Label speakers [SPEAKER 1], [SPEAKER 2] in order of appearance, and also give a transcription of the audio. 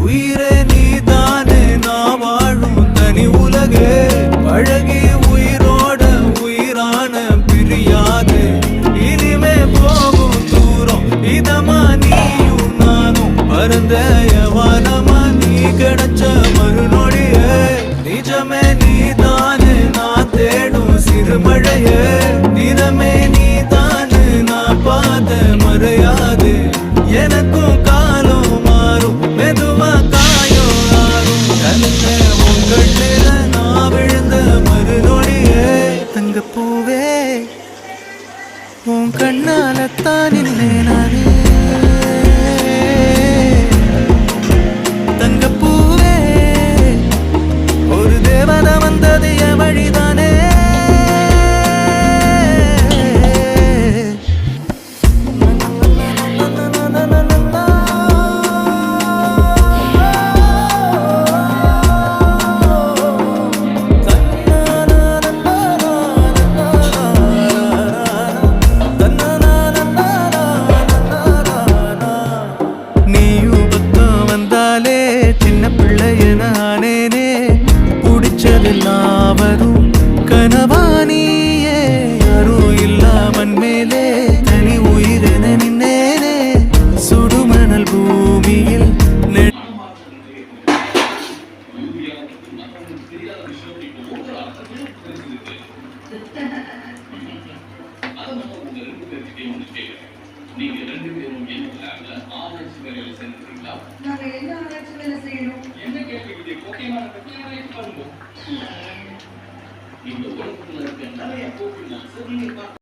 [SPEAKER 1] உயிரே நீதானே நான் வாழும் தனி உலகே பழகி உயிரோட உயிரான பிரியாது இனிமே போகும் தூரம் இதமா நீயும் நானும் பரந்த யவானமா நீ கிடைச்ச மறுநொடியே நிஜமே நீதானே நான் தேடும் சிறுமழையே நிறமே நீதானே நான் பாத மறையாது எனக்கும் காலம் மாறும் மெதுவா காயம் ஆறும் கலந்த உங்கள் நிற நான் விழுந்த மறுநொடியே தங்கப்பூவே உன் கண்ணாலத்தான் நின்னே நானே தங்கப்பூவே ஒரு தேவதை வந்தது என் வழிதானே சின்ன பிள்ளையன ஆனேனே பிடிச்சதெல்லாம் வரும் கனவானியே யாரும் இல்லாமன் மேலே தனி உயிரென நின்னேனே சுடுமணல் பூமியில்
[SPEAKER 2] நீங்க 2 பேரும் என்ன ஆராய்ச்சி வேலையில சேர்ந்துட்டீங்களா?
[SPEAKER 3] நாங்க என்ன ஆராய்ச்சி வேலை செய்யணும்?
[SPEAKER 2] என்ன கேள்வி முக்கியமான பிரச்சனைகளை பண்ணுவோம். இந்த உலகத்துல இருக்க நிறைய போக்கு